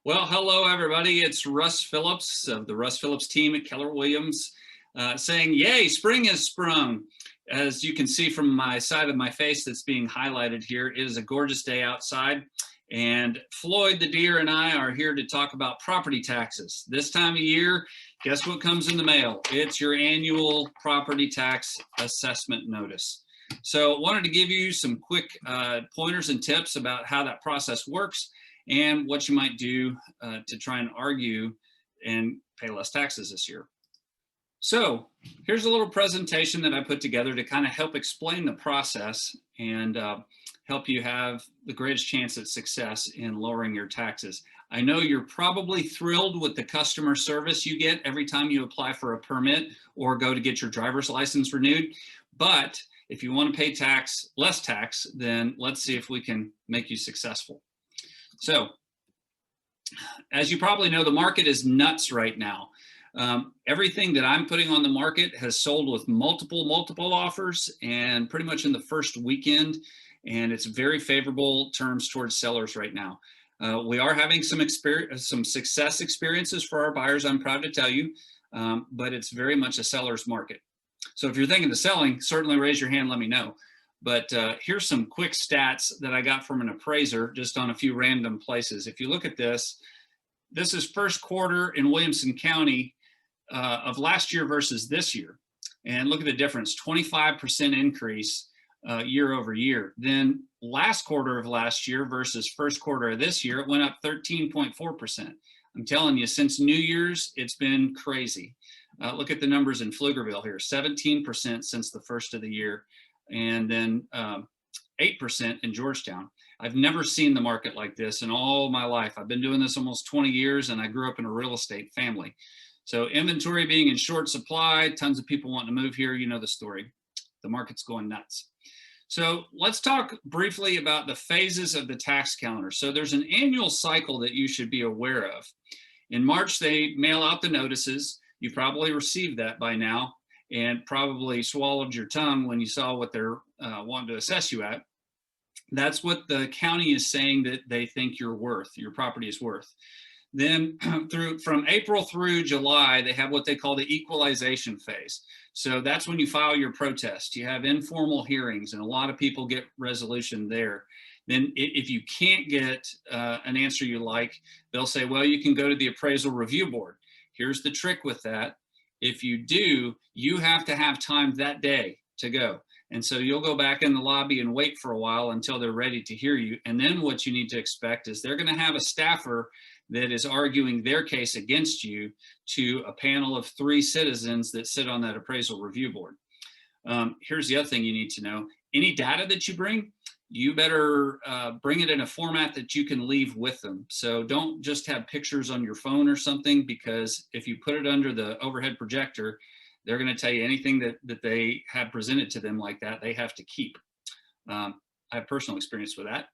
Well, hello, everybody. It's Russ Phillips of the Russ Phillips team at Keller Williams saying, yay, spring has sprung. As you can see from my side of my face that's being highlighted here, it is a gorgeous day outside. And Floyd the deer and I are here to talk about property taxes. This time of year, guess what comes in the mail? It's your annual property tax assessment notice. So wanted to give you some quick pointers and tips about how that process works and what you might do to try and argue and pay less taxes this year. So here's a little presentation that I put together to kind of help explain the process and help you have the greatest chance at success in lowering your taxes. I know you're probably thrilled with the customer service you get every time you apply for a permit or go to get your driver's license renewed, but if you want to pay less tax, then let's see if we can make you successful. So, as you probably know, the market is nuts right now. Everything that I'm putting on the market has sold with multiple offers and pretty much in the first weekend, and it's very favorable terms towards sellers right now. We are having some success experiences for our buyers, I'm proud to tell you, but it's very much a seller's market. So if you're thinking of selling, certainly raise your hand, let me know. But here's some quick stats that I got from an appraiser just on a few random places. If you look at this, this is first quarter in Williamson County of last year versus this year. And look at the difference, 25% increase year over year. Then last quarter of last year versus first quarter of this year, it went up 13.4%. I'm telling you, since New Year's, it's been crazy. Look at the numbers in Pflugerville here, 17% since the first of the year, and then 8% in Georgetown. I've never seen the market like this in all my life. I've been doing this almost 20 years, and I grew up in a real estate family. So inventory being in short supply, tons of people wanting to move here, you know the story. The market's going nuts. So let's talk briefly about the phases of the tax calendar. So there's an annual cycle that you should be aware of. In March, they mail out the notices. You probably received that by now and probably swallowed your tongue when you saw what they're wanting to assess you at. That's what the county is saying that they think you're worth, your property is worth. Then from April through July, they have what they call the equalization phase. So that's when you file your protest. You have informal hearings, and a lot of people get resolution there. Then if you can't get an answer you like, they'll say, well, you can go to the appraisal review board. Here's the trick with that. If you do, you have to have time that day to go. And so you'll go back in the lobby and wait for a while until they're ready to hear you. And then what you need to expect is they're going to have a staffer that is arguing their case against you to a panel of 3 citizens that sit on that appraisal review board. Here's the other thing you need to know. Any data that you bring, you better bring it in a format that you can leave with them. So don't just have pictures on your phone or something, because if you put it under the overhead projector, they're going to tell you anything that they have presented to them like that, they have to keep. I have personal experience with that.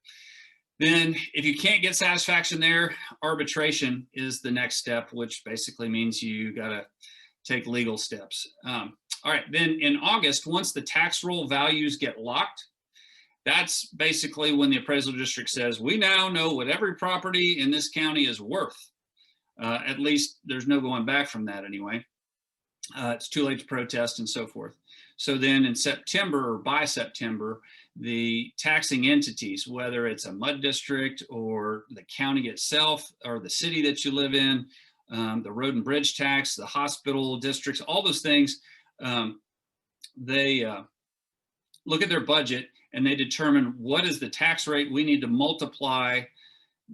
Then if you can't get satisfaction there, arbitration is the next step, which basically means you got to take legal steps. All right, then in August, once the tax roll values get locked, that's basically when the appraisal district says, we now know what every property in this county is worth. At least there's no going back from that anyway. It's too late to protest and so forth. So then in September or by September, the taxing entities, whether it's a MUD district or the county itself or the city that you live in, the road and bridge tax, the hospital districts, all those things, they look at their budget and they determine what is the tax rate we need to multiply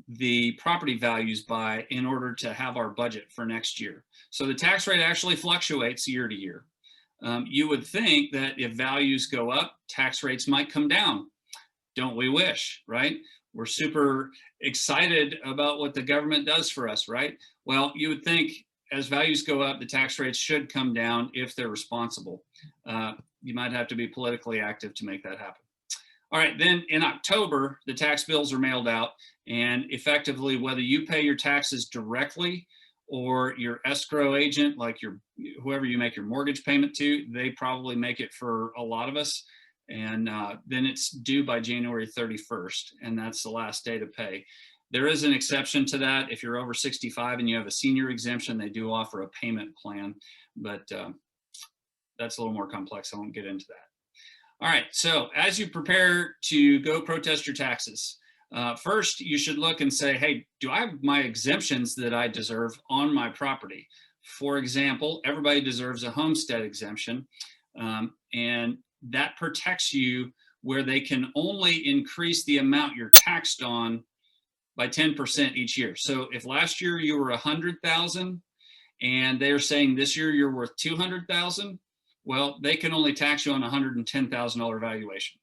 the property values by in order to have our budget for next year. So the tax rate actually fluctuates year to year. You would think that if values go up, tax rates might come down. Don't we wish, right? We're super excited about what the government does for us, right? Well, you would think as values go up, the tax rates should come down if they're responsible. You might have to be politically active to make that happen. All right, then in October, the tax bills are mailed out, and effectively, whether you pay your taxes directly or your escrow agent, like whoever you make your mortgage payment to, they probably make it for a lot of us. And then it's due by January 31st, and that's the last day to pay. There is an exception to that. If you're over 65 and you have a senior exemption, they do offer a payment plan, but that's a little more complex. I won't get into that. All right, so as you prepare to go protest your taxes, first you should look and say, hey, do I have my exemptions that I deserve on my property? For example, everybody deserves a homestead exemption, and that protects you where they can only increase the amount you're taxed on by 10% each year. So if last year you were 100,000 and they're saying this year you're worth 200,000, well, they can only tax you on a $110,000 valuation.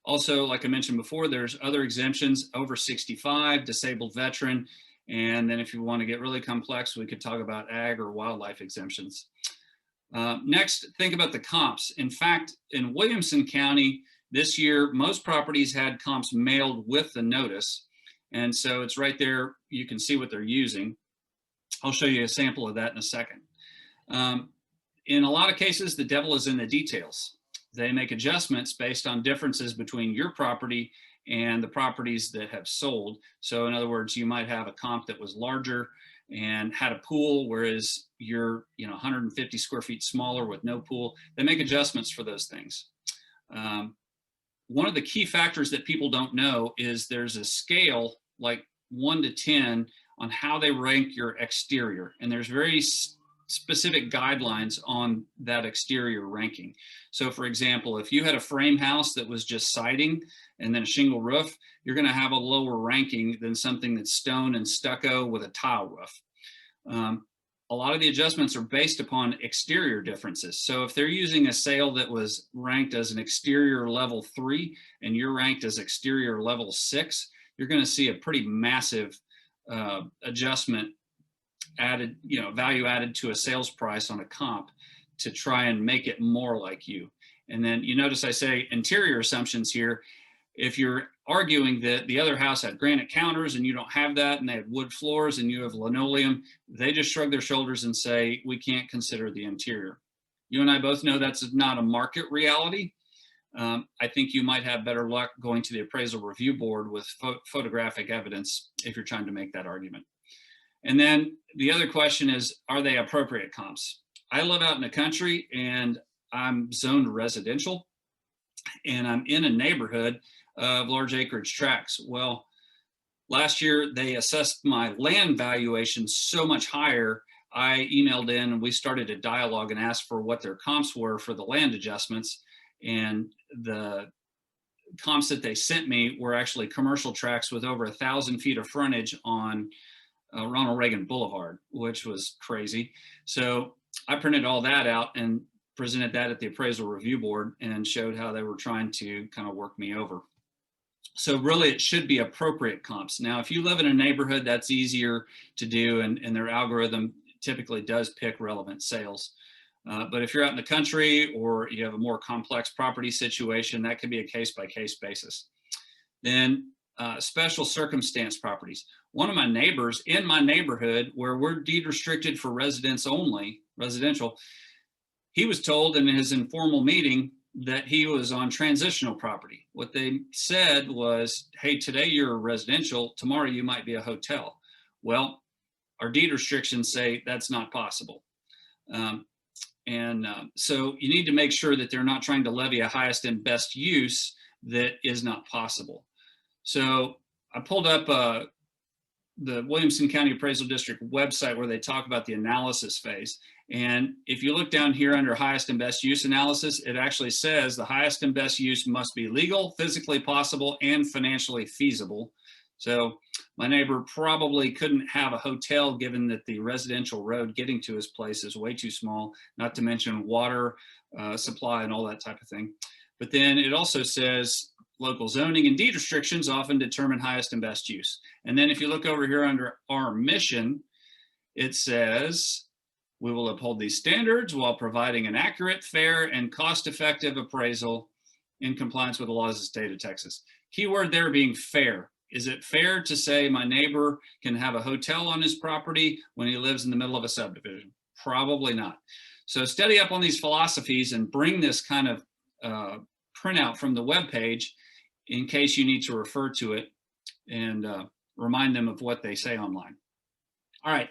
Also, like I mentioned before, there's other exemptions: over 65, disabled veteran, and then if you want to get really complex, we could talk about ag or wildlife exemptions. Next, think about the comps. In fact, in Williamson County this year, most properties had comps mailed with the notice, and so it's right there. You can see what they're using. I'll show you a sample of that in a second. In a lot of cases, the devil is in the details. They make adjustments based on differences between your property and the properties that have sold. So in other words, you might have a comp that was larger and had a pool, whereas you're 150 square feet smaller with no pool. They make adjustments for those things. One of the key factors that people don't know is there's a scale like 1 to 10 on how they rank your exterior. And there's very specific guidelines on that exterior ranking. So for example, if you had a frame house that was just siding and then a shingle roof, you're going to have a lower ranking than something that's stone and stucco with a tile roof. A lot of the adjustments are based upon exterior differences. So if they're using a sale that was ranked as an exterior level 3 and you're ranked as exterior level 6, you're going to see a pretty massive adjustment added, value added to a sales price on a comp to try and make it more like you. And then you notice I say interior assumptions here. If you're arguing that the other house had granite counters and you don't have that, and they had wood floors and you have linoleum, they just shrug their shoulders and say, we can't consider the interior. You and I both know that's not a market reality. I think you might have better luck going to the appraisal review board with photographic evidence if you're trying to make that argument. And then the other question is, are they appropriate comps? I live out in the country and I'm zoned residential, and I'm in a neighborhood of large acreage tracts. Well, last year they assessed my land valuation so much higher. I emailed in and we started a dialogue and asked for what their comps were for the land adjustments. And the comps that they sent me were actually commercial tracts with over 1,000 feet of frontage on Ronald Reagan Boulevard, which was crazy. So I printed all that out and presented that at the appraisal review board and showed how they were trying to kind of work me over. So really it should be appropriate comps. Now, if you live in a neighborhood, that's easier to do, and their algorithm typically does pick relevant sales. But if you're out in the country or you have a more complex property situation, that could be a case-by-case basis. Then special circumstance properties. One of my neighbors in my neighborhood, where we're deed restricted for residents only, residential, he was told in his informal meeting that he was on transitional property. What they said was, hey, today you're a residential, tomorrow you might be a hotel. Well, our deed restrictions say that's not possible. So you need to make sure that they're not trying to levy a highest and best use that is not possible. So I pulled up the Williamson County Appraisal District website where they talk about the analysis phase. And if you look down here under highest and best use analysis, it actually says the highest and best use must be legal, physically possible, and financially feasible. So my neighbor probably couldn't have a hotel given that the residential road getting to his place is way too small, not to mention water supply and all that type of thing. But then it also says local zoning and deed restrictions often determine highest and best use. And then if you look over here under our mission, it says, we will uphold these standards while providing an accurate, fair, and cost-effective appraisal in compliance with the laws of the state of Texas. Keyword there being fair. Is it fair to say my neighbor can have a hotel on his property when he lives in the middle of a subdivision? Probably not. So study up on these philosophies and bring this kind of printout from the webpage in case you need to refer to it and remind them of what they say online. All right,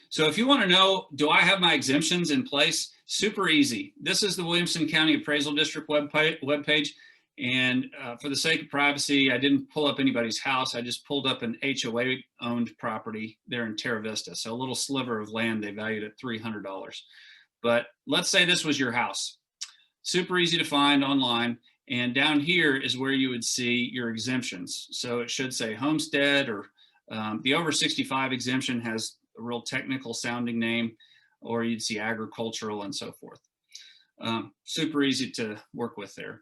so if you want to know, do I have my exemptions in place? Super easy. This is the Williamson County Appraisal District webpage. And for the sake of privacy, I didn't pull up anybody's house. I just pulled up an HOA-owned property there in Terra Vista. So a little sliver of land they valued at $300. But let's say this was your house. Super easy to find online. And down here is where you would see your exemptions. So it should say homestead, or the over 65 exemption has a real technical sounding name, or you'd see agricultural and so forth. Super easy to work with there.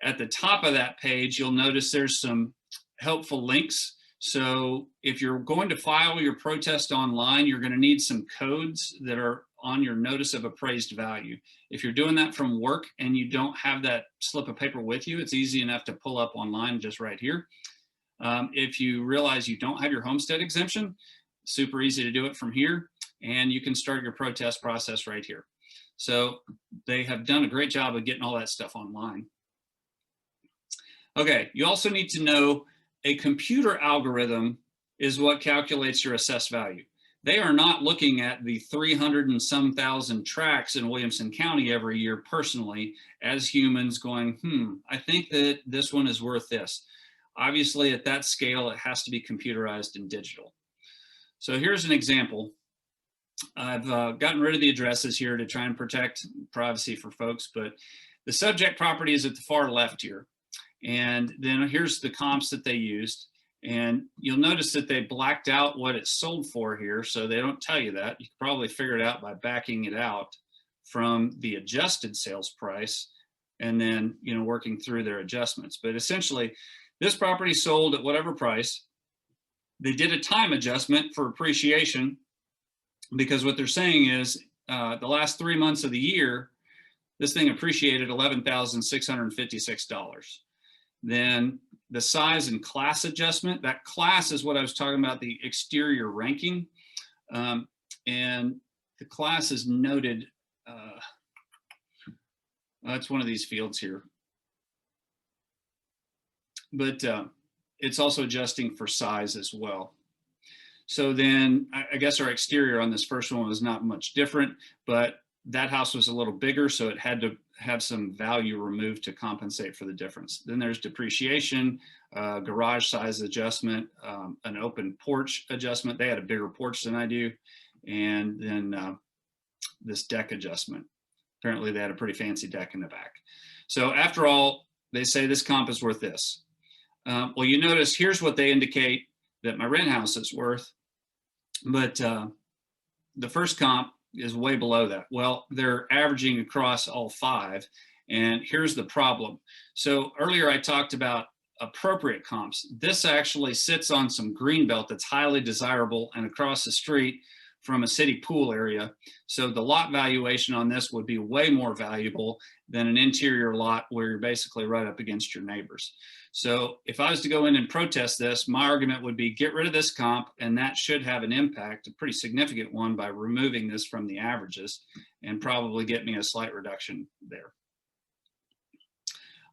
At the top of that page, you'll notice there's some helpful links. So if you're going to file your protest online, you're going to need some codes that are on your notice of appraised value. If you're doing that from work and you don't have that slip of paper with you, it's easy enough to pull up online just right here. If you realize you don't have your homestead exemption, super easy to do it from here, and you can start your protest process right here. So they have done a great job of getting all that stuff online. Okay, you also need to know a computer algorithm is what calculates your assessed value. They are not looking at the 300 and some thousand tracks in Williamson County every year personally as humans going, I think that this one is worth this. Obviously, at that scale, it has to be computerized and digital. So here's an example. I've gotten rid of the addresses here to try and protect privacy for folks, but the subject property is at the far left here. And then here's the comps that they used. And you'll notice that they blacked out what it sold for here, so they don't tell you that. You can probably figure it out by backing it out from the adjusted sales price and then, working through their adjustments. But essentially, this property sold at whatever price. They did a time adjustment for appreciation, because what they're saying is the last 3 months of the year, this thing appreciated $11,656. Then the size and class adjustment, that class is what I was talking about, the exterior ranking. And the class is noted, that's one of these fields here. But it's also adjusting for size as well. So then I guess our exterior on this first one was not much different, but that house was a little bigger, so it had to have some value removed to compensate for the difference. Then there's depreciation, garage size adjustment, an open porch adjustment. They had a bigger porch than I do. And then this deck adjustment. Apparently they had a pretty fancy deck in the back. So after all, they say this comp is worth this. Well, you notice here's what they indicate that my rent house is worth, but the first comp is way below that. Well, they're averaging across all five, and here's the problem. So earlier I talked about appropriate comps. This actually sits on some greenbelt that's highly desirable and across the street from a city pool area. So the lot valuation on this would be way more valuable than an interior lot where you're basically right up against your neighbors. So if I was to go in and protest this, my argument would be get rid of this comp, and that should have an impact, a pretty significant one, by removing this from the averages and probably get me a slight reduction there.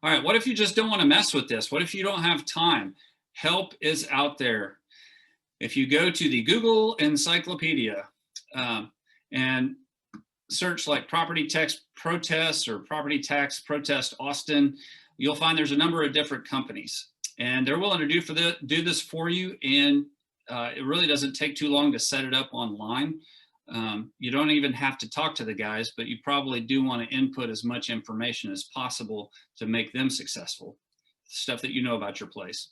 All right, what if you just don't want to mess with this? What if you don't have time? Help is out there. If you go to the Google Encyclopedia and search like property tax protests or property tax protest Austin, you'll find there's a number of different companies, and they're willing to do this for you. And it really doesn't take too long to set it up online. You don't even have to talk to the guys, but you probably do want to input as much information as possible to make them successful, stuff that you know about your place.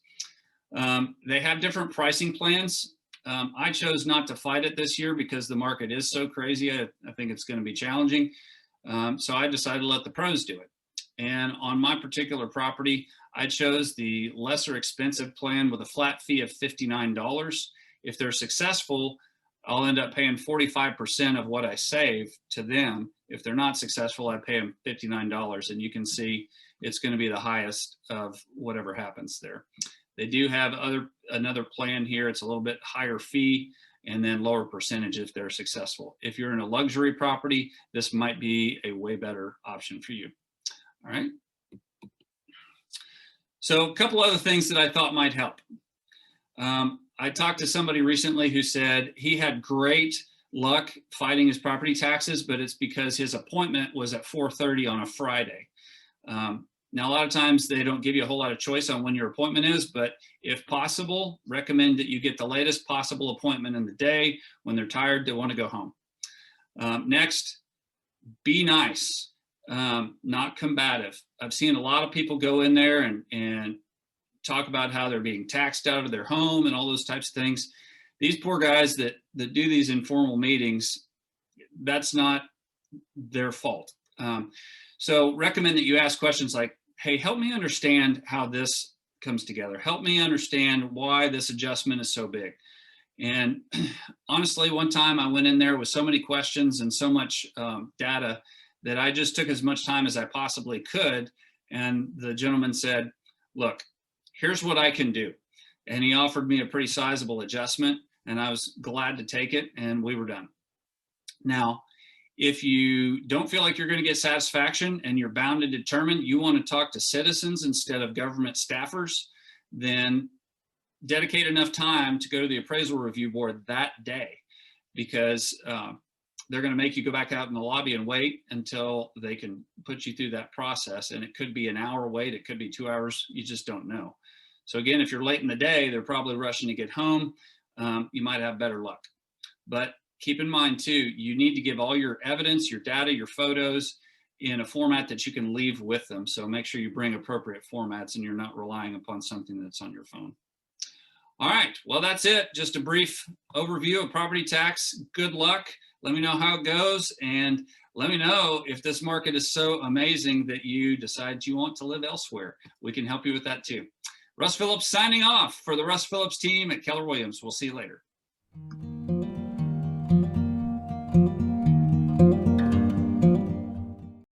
They have different pricing plans. I chose not to fight it this year because the market is so crazy. I think it's going to be challenging. So I decided to let the pros do it. And on my particular property, I chose the lesser expensive plan with a flat fee of $59. If they're successful, I'll end up paying 45% of what I save to them. If they're not successful, I pay them $59. And you can see it's going to be the highest of whatever happens there. They do have another plan here. It's a little bit higher fee and then lower percentage if they're successful. If you're in a luxury property, this might be a way better option for you. All right. So a couple other things that I thought might help. I talked to somebody recently who said he had great luck fighting his property taxes, but it's because his appointment was at 4:30 on a Friday. Now, a lot of times they don't give you a whole lot of choice on when your appointment is, but if possible, recommend that you get the latest possible appointment in the day when they're tired, they want to go home. Next, be nice, not combative. I've seen a lot of people go in there and talk about how they're being taxed out of their home and all those types of things. These poor guys that do these informal meetings, that's not their fault. So recommend that you ask questions like, hey, help me understand how this comes together. Help me understand why this adjustment is so big. And honestly, one time I went in there with so many questions and so much data that I just took as much time as I possibly could. And the gentleman said, look, here's what I can do. And he offered me a pretty sizable adjustment, and I was glad to take it, and we were done. Now, if you don't feel like you're going to get satisfaction and you're bound and determined, you want to talk to citizens instead of government staffers, then dedicate enough time to go to the appraisal review board that day, because they're going to make you go back out in the lobby and wait until they can put you through that process. And it could be an hour wait, it could be 2 hours, you just don't know. So again, if you're late in the day, they're probably rushing to get home. You might have better luck. But keep in mind too, you need to give all your evidence, your data, your photos in a format that you can leave with them. So make sure you bring appropriate formats and you're not relying upon something that's on your phone. All right, well, that's it. Just a brief overview of property tax. Good luck. Let me know how it goes, and let me know if this market is so amazing that you decide you want to live elsewhere. We can help you with that too. Russ Phillips signing off for the Russ Phillips team at Keller Williams. We'll see you later.